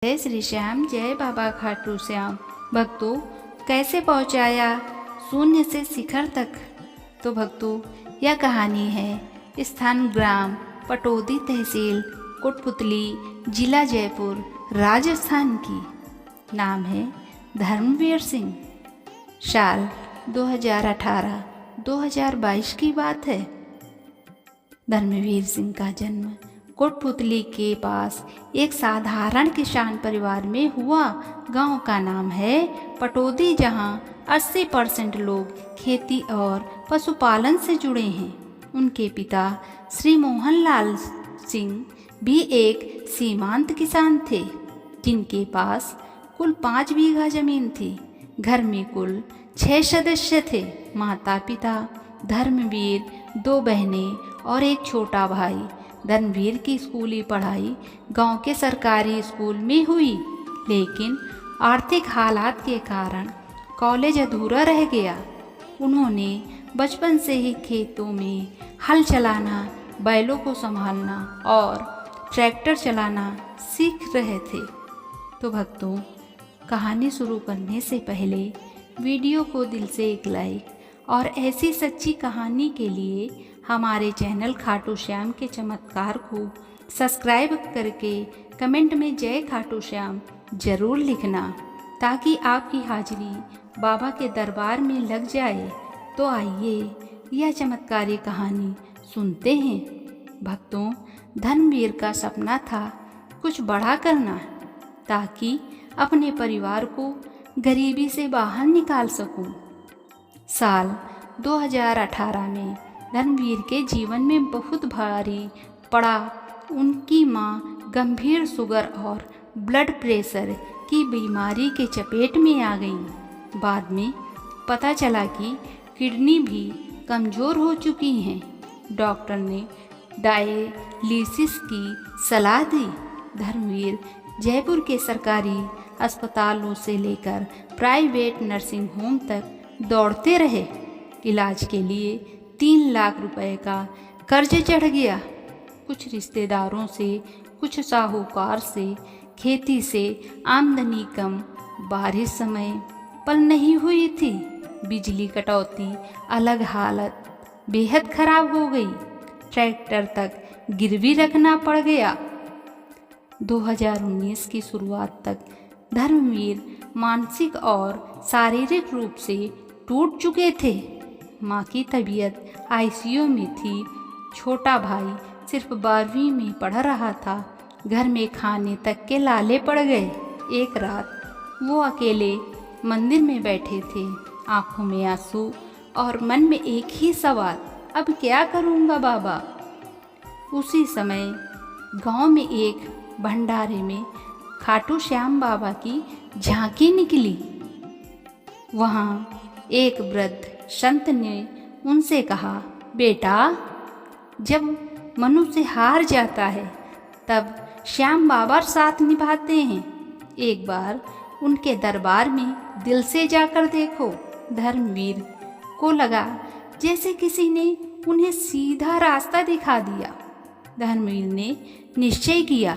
जय श्री श्याम, जय बाबा खाटू श्याम। भक्तों, कैसे पहुंचाया शून्य से शिखर तक। तो भक्तों, यह कहानी है स्थान ग्राम पटौदी, तहसील कोटपुतली, जिला जयपुर, राजस्थान की। नाम है धर्मवीर सिंह। साल 2018-2022 की बात है। धर्मवीर सिंह का जन्म कोटपुतली के पास एक साधारण किसान परिवार में हुआ। गांव का नाम है पटौदी, जहां 80% लोग खेती और पशुपालन से जुड़े हैं। उनके पिता श्री मोहनलाल सिंह भी एक सीमांत किसान थे, जिनके पास कुल 5 बीघा जमीन थी। घर में कुल 6 सदस्य थे। माता पिता, धर्मवीर, 2 बहनें और एक छोटा भाई। धर्मवीर की स्कूली पढ़ाई गांव के सरकारी स्कूल में हुई, लेकिन आर्थिक हालात के कारण कॉलेज अधूरा रह गया। उन्होंने बचपन से ही खेतों में हल चलाना, बैलों को संभालना और ट्रैक्टर चलाना सीख रहे थे। तो भक्तों, कहानी शुरू करने से पहले वीडियो को दिल से एक लाइक और ऐसी सच्ची कहानी के लिए हमारे चैनल खाटू श्याम के चमत्कार को सब्सक्राइब करके कमेंट में जय खाटू श्याम जरूर लिखना, ताकि आपकी हाजिरी बाबा के दरबार में लग जाए। तो आइए यह चमत्कारी कहानी सुनते हैं। भक्तों, धर्मवीर का सपना था कुछ बड़ा करना, ताकि अपने परिवार को गरीबी से बाहर निकाल सकूं। साल 2018 में धर्मवीर के जीवन में बहुत भारी पड़ा। उनकी मां गंभीर शुगर और ब्लड प्रेशर की बीमारी के चपेट में आ गईं। बाद में पता चला कि किडनी भी कमज़ोर हो चुकी हैं। डॉक्टर ने डायलिसिस की सलाह दी। धर्मवीर जयपुर के सरकारी अस्पतालों से लेकर प्राइवेट नर्सिंग होम तक दौड़ते रहे। इलाज के लिए 3 लाख रुपए का कर्ज चढ़ गया। कुछ रिश्तेदारों से, कुछ साहूकार से, खेती से आमदनी कम, बारिश समय पर नहीं हुई थी, बिजली कटौती, अलग हालत बेहद खराब हो गई। ट्रैक्टर तक गिरवी रखना पड़ गया। 2019 की शुरुआत तक धर्मवीर मानसिक और शारीरिक रूप से टूट चुके थे। माँ की तबीयत आईसीयू में थी। छोटा भाई सिर्फ 12वीं में पढ़ रहा था। घर में खाने तक के लाले पड़ गए। एक रात वो अकेले मंदिर में बैठे थे, आंखों में आंसू और मन में एक ही सवाल, अब क्या करूँगा बाबा। उसी समय गांव में एक भंडारे में खाटू श्याम बाबा की झांकी निकली। वहाँ एक वृद्ध संत ने उनसे कहा, बेटा, जब मनुष्य हार जाता है तब श्याम बाबा साथ निभाते हैं। एक बार उनके दरबार में दिल से जाकर देखो। धर्मवीर को लगा जैसे किसी ने उन्हें सीधा रास्ता दिखा दिया। धर्मवीर ने निश्चय किया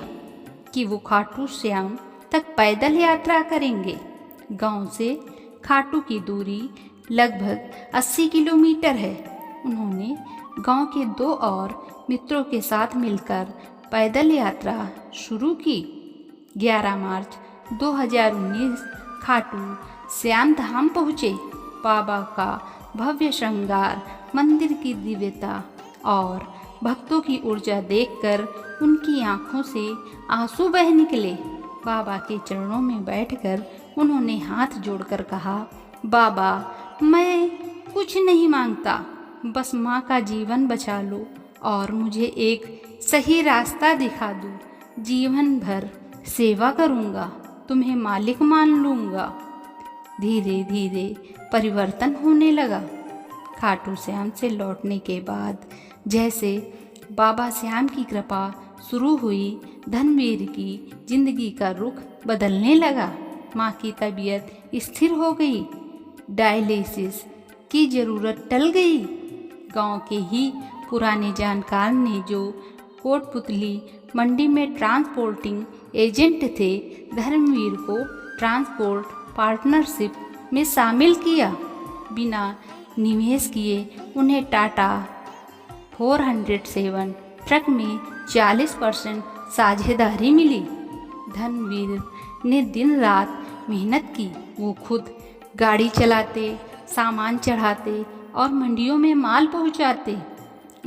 कि वो खाटू श्याम तक पैदल यात्रा करेंगे। गांव से खाटू की दूरी लगभग 80 किलोमीटर है। उन्होंने गांव के 2 और मित्रों के साथ मिलकर पैदल यात्रा शुरू की। 11 मार्च 2019 खाटू श्याम धाम पहुँचे। बाबा का भव्य श्रृंगार, मंदिर की दिव्यता और भक्तों की ऊर्जा देखकर उनकी आंखों से आंसू बह निकले। बाबा के चरणों में बैठकर उन्होंने हाथ जोड़कर कहा, बाबा, मैं कुछ नहीं मांगता, बस माँ का जीवन बचा लो और मुझे एक सही रास्ता दिखा दो। जीवन भर सेवा करूँगा, तुम्हें मालिक मान लूँगा। धीरे धीरे परिवर्तन होने लगा। खाटू श्याम से लौटने के बाद जैसे बाबा श्याम की कृपा शुरू हुई, धर्मवीर की जिंदगी का रुख बदलने लगा। माँ की तबीयत स्थिर हो गई। डायलिसिस की ज़रूरत टल गई। गांव के ही पुराने जानकार ने जो कोटपुतली मंडी में ट्रांसपोर्टिंग एजेंट थे। धर्मवीर को ट्रांसपोर्ट पार्टनरशिप में शामिल किया। बिना निवेश किए उन्हें टाटा 407 ट्रक में 40% साझेदारी मिली। धर्मवीर ने दिन रात मेहनत की। वो खुद गाड़ी चलाते, सामान चढ़ाते और मंडियों में माल पहुंचाते।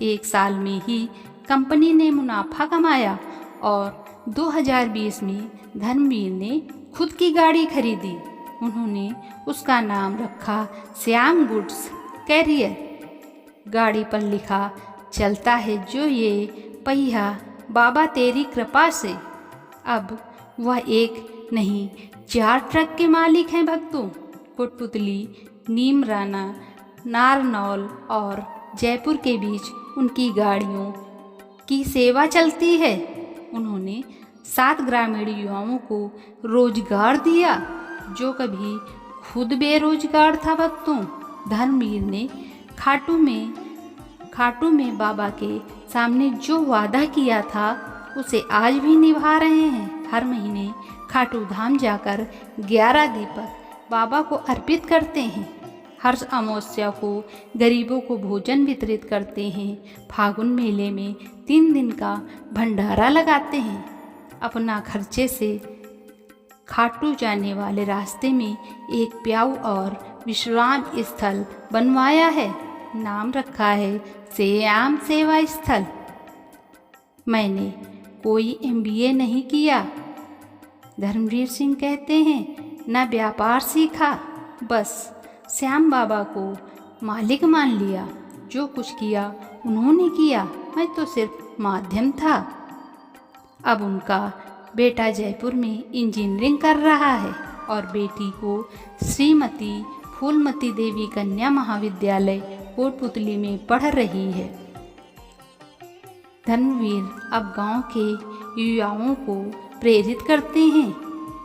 1 साल में ही कंपनी ने मुनाफा कमाया और 2020 में धर्मवीर ने खुद की गाड़ी खरीदी। उन्होंने उसका नाम रखा श्याम गुड्स कैरियर। गाड़ी पर लिखा चलता है जो ये पहिया बाबा तेरी कृपा से। अब वह 1 नहीं 4 ट्रक के मालिक हैं भक्तों। कोटपुतली, नीमराना, नारनौल और जयपुर के बीच उनकी गाड़ियों की सेवा चलती है। उन्होंने 7 ग्रामीण युवाओं को रोजगार दिया जो कभी खुद बेरोजगार था भक्तों। धर्मवीर ने खाटू में बाबा के सामने जो वादा किया था उसे आज भी निभा रहे हैं। हर महीने खाटू धाम जाकर 11 दीपक बाबा को अर्पित करते हैं। हर अमावस्या को गरीबों को भोजन वितरित करते हैं। फागुन मेले में 3 दिन का भंडारा लगाते हैं। अपना खर्चे से खाटू जाने वाले रास्ते में एक प्याऊ और विश्राम स्थल बनवाया है। नाम रखा है श्याम सेवा स्थल। मैंने कोई MBA नहीं किया, धर्मवीर सिंह कहते हैं, न व्यापार सीखा, बस श्याम बाबा को मालिक मान लिया। जो कुछ किया उन्होंने किया, मैं तो सिर्फ माध्यम था। अब उनका बेटा जयपुर में इंजीनियरिंग कर रहा है और बेटी को श्रीमती फूलमती देवी कन्या महाविद्यालय कोटपुतली में पढ़ रही है। धर्मवीर अब गांव के युवाओं को प्रेरित करते हैं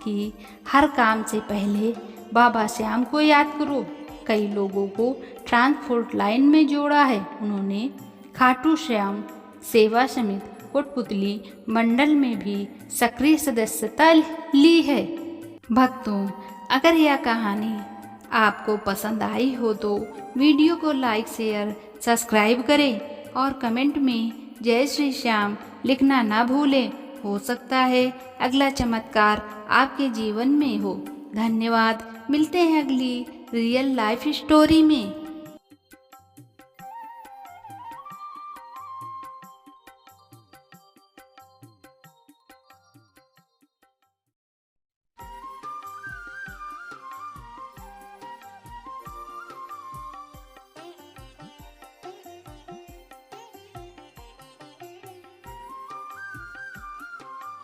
कि हर काम से पहले बाबा श्याम को याद करो। कई लोगों को ट्रांसपोर्ट लाइन में जोड़ा है। उन्होंने खाटू श्याम सेवा समिति कोटपुतली मंडल में भी सक्रिय सदस्यता ली है। भक्तों, अगर यह कहानी आपको पसंद आई हो तो वीडियो को लाइक, शेयर, सब्सक्राइब करें और कमेंट में जय श्री श्याम लिखना ना भूलें। हो सकता है अगला चमत्कार आपके जीवन में हो। धन्यवाद। मिलते हैं अगली रियल लाइफ स्टोरी में।